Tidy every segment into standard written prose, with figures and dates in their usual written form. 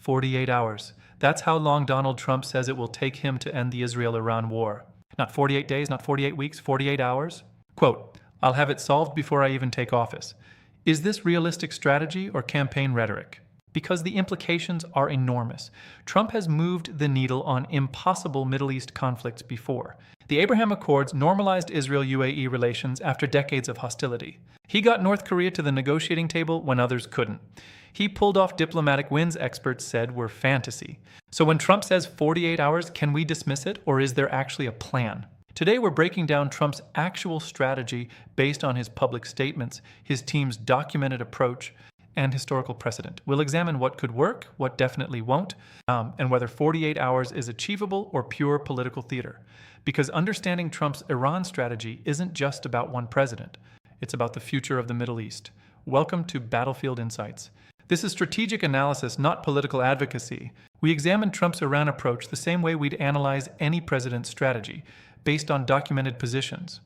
48 hours. That's how long Donald Trump says it will take him to end the Israel-Iran war. Not 48 days, not 48 weeks, 48 hours. Quote, "I'll have it solved before I even take office." Is this realistic strategy or campaign rhetoric? Because the implications are enormous. Trump has moved the needle on impossible Middle East conflicts before. The Abraham Accords normalized Israel-UAE relations after decades of hostility. He got North Korea to the negotiating table when others couldn't. He pulled off diplomatic wins experts said were fantasy. So when Trump says 48 hours, can we dismiss it, or is there actually a plan? Today we're breaking down Trump's actual strategy based on his public statements, his team's documented approach, and historical precedent. We'll examine what could work, what definitely won't, and whether 48 hours is achievable or pure political theater. Because understanding Trump's Iran strategy isn't just about one president. It's about the future of the Middle East. Welcome to Battlefield Insights. This is strategic analysis, not political advocacy. We examine Trump's Iran approach the same way we'd analyze any president's strategy, based on documented positions,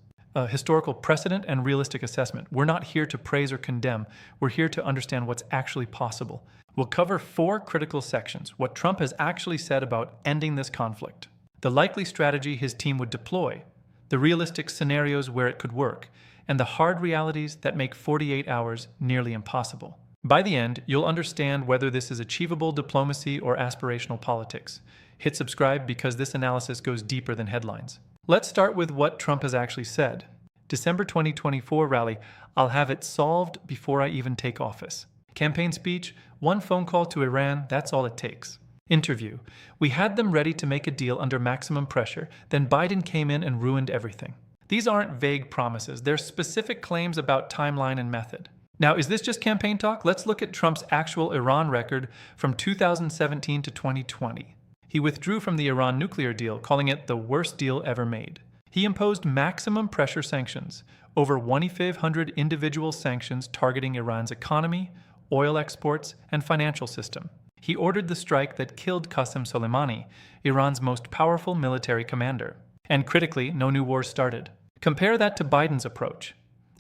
historical precedent, and realistic assessment. We're not here to praise or condemn. We're here to understand what's actually possible. We'll cover 4 critical sections: what Trump has actually said about ending this conflict, the likely strategy his team would deploy, the realistic scenarios where it could work, and the hard realities that make 48 hours nearly impossible. By the end, you'll understand whether this is achievable diplomacy or aspirational politics. Hit subscribe because this analysis goes deeper than headlines. Let's start with what Trump has actually said. December 2024 rally, "I'll have it solved before I even take office." Campaign speech, "One phone call to Iran, that's all it takes." Interview, "We had them ready to make a deal under maximum pressure, then Biden came in and ruined everything." These aren't vague promises, they're specific claims about timeline and method. Now, is this just campaign talk? Let's look at Trump's actual Iran record from 2017 to 2020. He withdrew from the Iran nuclear deal, calling it the worst deal ever made. He imposed maximum pressure sanctions, over 2,500 individual sanctions targeting Iran's economy, oil exports, and financial system. He ordered the strike that killed Qasem Soleimani, Iran's most powerful military commander. And critically, no new wars started. Compare that to Biden's approach.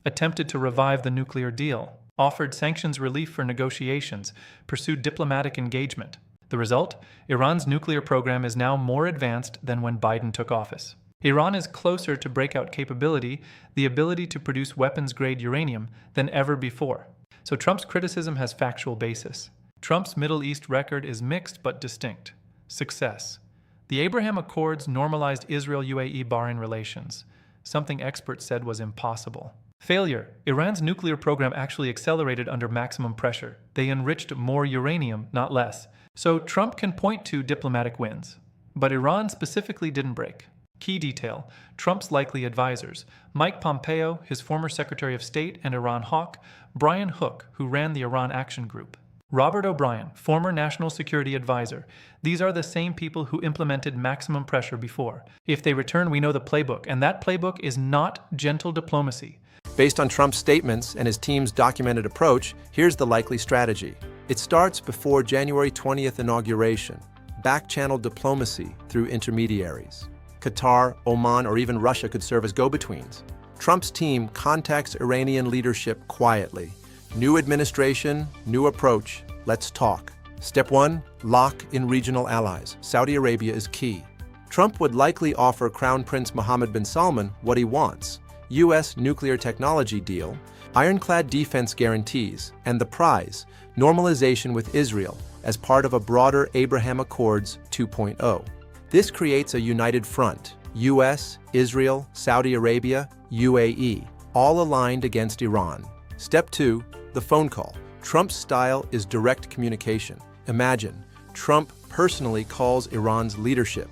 Attempted to revive the nuclear deal, offered sanctions relief for negotiations, pursued diplomatic engagement. The result? Iran's nuclear program is now more advanced than when Biden took office. Iran is closer to breakout capability, the ability to produce weapons-grade uranium, than ever before. So Trump's criticism has factual basis. Trump's Middle East record is mixed but distinct. Success. The Abraham Accords normalized Israel-UAE-Bahrain relations, something experts said was impossible. Failure. Iran's nuclear program actually accelerated under maximum pressure. They enriched more uranium, not less. So Trump can point to diplomatic wins. But Iran specifically didn't break. Key detail: Trump's likely advisors: Mike Pompeo, his former Secretary of State and Iran hawk; Brian Hook, who ran the Iran Action Group; Robert O'Brien, former National Security Advisor. These are the same people who implemented maximum pressure before. If they return, we know the playbook, and that playbook is not gentle diplomacy. Based on Trump's statements and his team's documented approach, here's the likely strategy. It starts before January 20th inauguration. Back-channel diplomacy through intermediaries. Qatar, Oman, or even Russia could serve as go-betweens. Trump's team contacts Iranian leadership quietly. New administration, new approach, let's talk. Step 1, lock in regional allies. Saudi Arabia is key. Trump would likely offer Crown Prince Mohammed bin Salman what he wants: U.S. nuclear technology deal, ironclad defense guarantees, and the prize, normalization with Israel, as part of a broader Abraham Accords 2.0. This creates a united front: U.S., Israel, Saudi Arabia, UAE, all aligned against Iran. Step 2, the phone call. Trump's style is direct communication. Imagine, Trump personally calls Iran's leadership,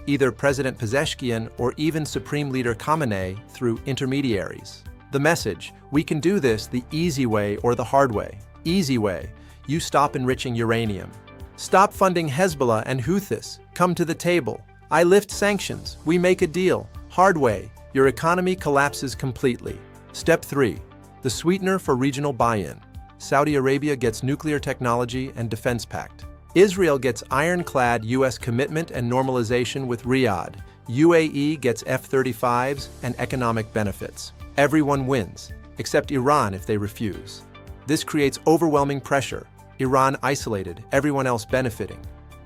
either President Pezeshkian or even Supreme Leader Khamenei through intermediaries. The message: we can do this the easy way or the hard way. Easy way: you stop enriching uranium. Stop funding Hezbollah and Houthis. Come to the table. I lift sanctions. We make a deal. Hard way: your economy collapses completely. Step 3, the sweetener for regional buy-in. Saudi Arabia gets nuclear technology and defense pact. Israel gets ironclad U.S. commitment and normalization with Riyadh. UAE gets F-35s and economic benefits. Everyone wins, except Iran if they refuse. This creates overwhelming pressure. Iran isolated, everyone else benefiting.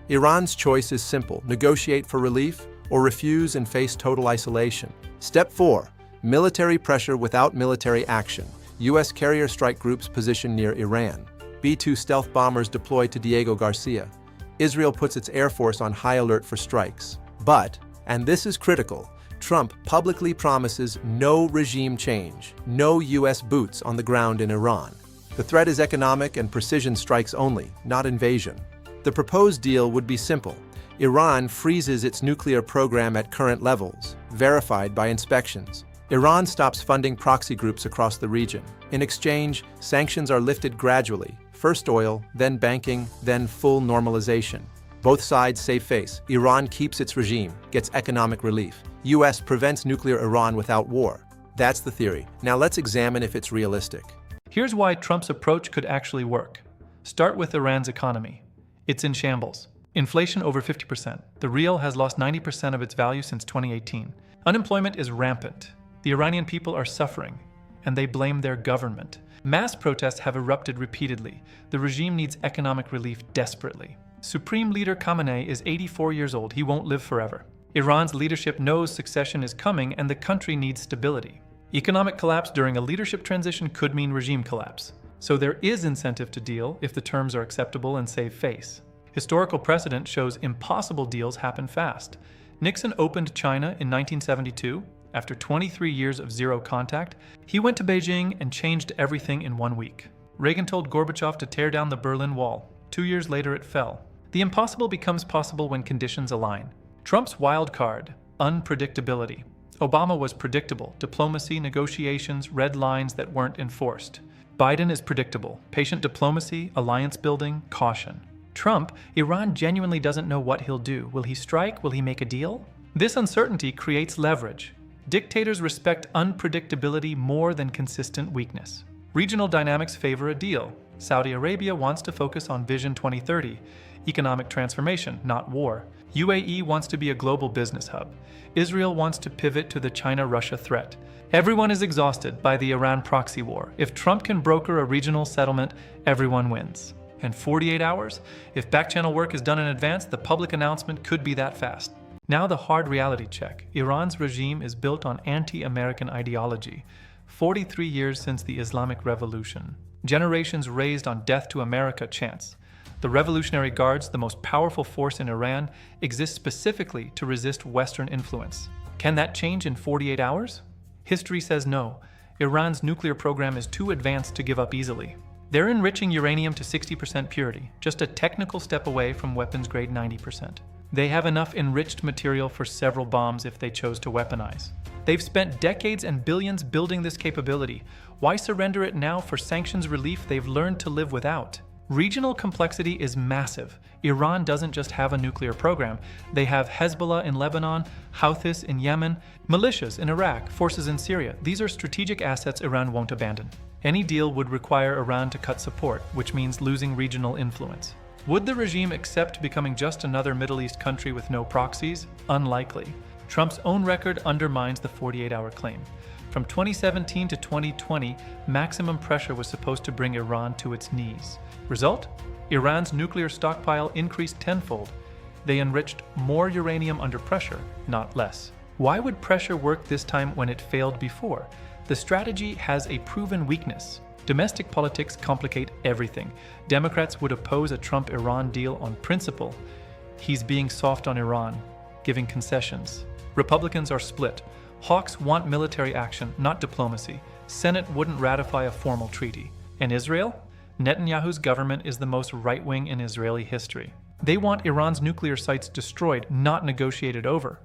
Iran's choice is simple: negotiate for relief or refuse and face total isolation. Step 4. Military pressure without military action. U.S. carrier strike groups positioned near Iran. B-2 stealth bombers deployed to Diego Garcia. Israel puts its air force on high alert for strikes. But, and this is critical, Trump publicly promises no regime change, no U.S. boots on the ground in Iran. The threat is economic and precision strikes only, not invasion. The proposed deal would be simple. Iran freezes its nuclear program at current levels, verified by inspections. Iran stops funding proxy groups across the region. In exchange, sanctions are lifted gradually, first oil, then banking, then full normalization. Both sides save face. Iran keeps its regime, gets economic relief. U.S. prevents nuclear Iran without war. That's the theory. Now let's examine if it's realistic. Here's why Trump's approach could actually work. Start with Iran's economy. It's in shambles. Inflation over 50%. The rial has lost 90% of its value since 2018. Unemployment is rampant. The Iranian people are suffering, and they blame their government. Mass protests have erupted repeatedly. The regime needs economic relief desperately. Supreme Leader Khamenei is 84 years old. He won't live forever. Iran's leadership knows succession is coming and the country needs stability. Economic collapse during a leadership transition could mean regime collapse. So there is incentive to deal if the terms are acceptable and save face. Historical precedent shows impossible deals happen fast. Nixon opened China in 1972. After 23 years of zero contact, he went to Beijing and changed everything in 1 week. Reagan told Gorbachev to tear down the Berlin Wall. 2 years later, it fell. The impossible becomes possible when conditions align. Trump's wild card: unpredictability. Obama was predictable: diplomacy, negotiations, red lines that weren't enforced. Biden is predictable: patient diplomacy, alliance building, caution. Trump, Iran genuinely doesn't know what he'll do. Will he strike? Will he make a deal? This uncertainty creates leverage. Dictators respect unpredictability more than consistent weakness. Regional dynamics favor a deal. Saudi Arabia wants to focus on Vision 2030, economic transformation, not war. UAE wants to be a global business hub. Israel wants to pivot to the China-Russia threat. Everyone is exhausted by the Iran proxy war. If Trump can broker a regional settlement, everyone wins. And 48 hours? If back-channel work is done in advance, the public announcement could be that fast. Now the hard reality check. Iran's regime is built on anti-American ideology. 43 years since the Islamic Revolution. Generations raised on death to America chants. The Revolutionary Guards, the most powerful force in Iran, exist specifically to resist Western influence. Can that change in 48 hours? History says no. Iran's nuclear program is too advanced to give up easily. They're enriching uranium to 60% purity, just a technical step away from weapons grade 90%. They have enough enriched material for several bombs if they chose to weaponize. They've spent decades and billions building this capability. Why surrender it now for sanctions relief they've learned to live without? Regional complexity is massive. Iran doesn't just have a nuclear program. They have Hezbollah in Lebanon, Houthis in Yemen, militias in Iraq, forces in Syria. These are strategic assets Iran won't abandon. Any deal would require Iran to cut support, which means losing regional influence. Would the regime accept becoming just another Middle East country with no proxies? Unlikely. Trump's own record undermines the 48-hour claim. From 2017 to 2020, maximum pressure was supposed to bring Iran to its knees. Result? Iran's nuclear stockpile increased tenfold. They enriched more uranium under pressure, not less. Why would pressure work this time when it failed before? The strategy has a proven weakness. Domestic politics complicate everything. Democrats would oppose a Trump-Iran deal on principle. He's being soft on Iran, giving concessions. Republicans are split. Hawks want military action, not diplomacy. Senate wouldn't ratify a formal treaty. And Israel? Netanyahu's government is the most right-wing in Israeli history. They want Iran's nuclear sites destroyed, not negotiated over.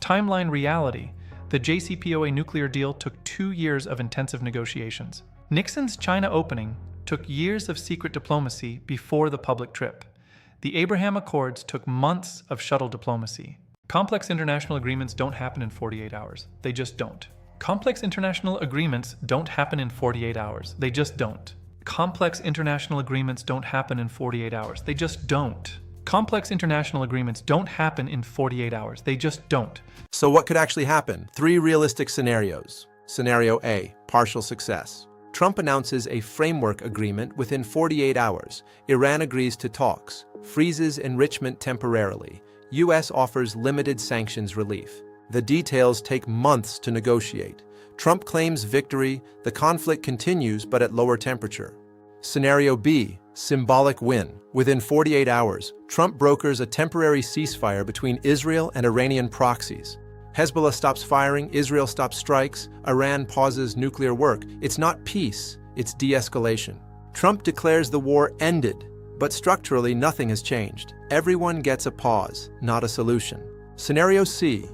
Timeline reality. The JCPOA nuclear deal took 2 years of intensive negotiations. Nixon's China opening took years of secret diplomacy before the public trip. The Abraham Accords took months of shuttle diplomacy. Complex international agreements don't happen in 48 hours. They just don't. Complex international agreements don't happen in 48 hours. They just don't. Complex international agreements don't happen in 48 hours. They just don't. Complex international agreements don't happen in 48 hours. They just don't. So what could actually happen? 3 realistic scenarios. Scenario A, partial success. Trump announces a framework agreement within 48 hours. Iran agrees to talks, freezes enrichment temporarily. U.S. offers limited sanctions relief. The details take months to negotiate. Trump claims victory, the conflict continues but at lower temperature. Scenario B, symbolic win. Within 48 hours, Trump brokers a temporary ceasefire between Israel and Iranian proxies. Hezbollah stops firing, Israel stops strikes, Iran pauses nuclear work. It's not peace, it's de-escalation. Trump declares the war ended, but structurally nothing has changed. Everyone gets a pause, not a solution. Scenario C,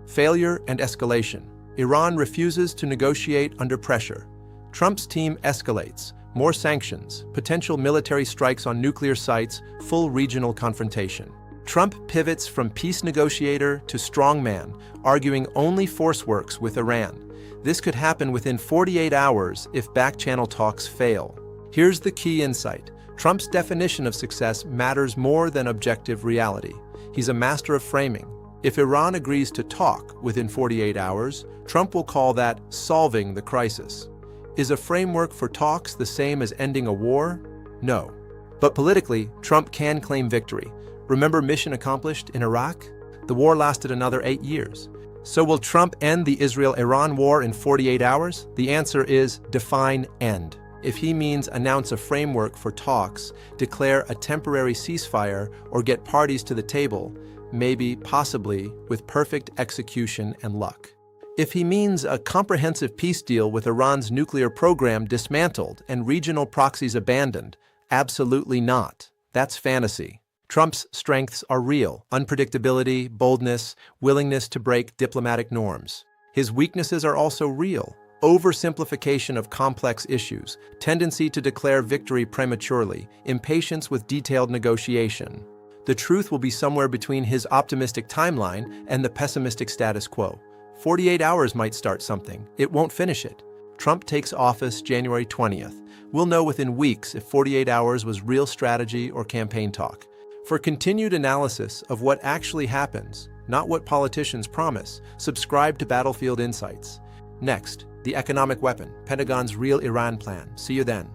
failure and escalation. Iran refuses to negotiate under pressure. Trump's team escalates. More sanctions, potential military strikes on nuclear sites, full regional confrontation. Trump pivots from peace negotiator to strongman, arguing only force works with Iran. This could happen within 48 hours if back-channel talks fail. Here's the key insight. Trump's definition of success matters more than objective reality. He's a master of framing. If Iran agrees to talk within 48 hours, Trump will call that solving the crisis. Is a framework for talks the same as ending a war? No. But politically, Trump can claim victory. Remember mission accomplished in Iraq? The war lasted another 8 years. So will Trump end the Israel-Iran war in 48 hours? The answer is define end. If he means announce a framework for talks, declare a temporary ceasefire, or get parties to the table, maybe, possibly, with perfect execution and luck. If he means a comprehensive peace deal with Iran's nuclear program dismantled and regional proxies abandoned, absolutely not. That's fantasy. Trump's strengths are real: unpredictability, boldness, willingness to break diplomatic norms. His weaknesses are also real: oversimplification of complex issues, tendency to declare victory prematurely, impatience with detailed negotiation. The truth will be somewhere between his optimistic timeline and the pessimistic status quo. 48 hours might start something. It won't finish it. Trump takes office January 20th. We'll know within weeks if 48 hours was real strategy or campaign talk. For continued analysis of what actually happens, not what politicians promise, subscribe to Battlefield Insights. Next, the economic weapon, Pentagon's real Iran plan. See you then.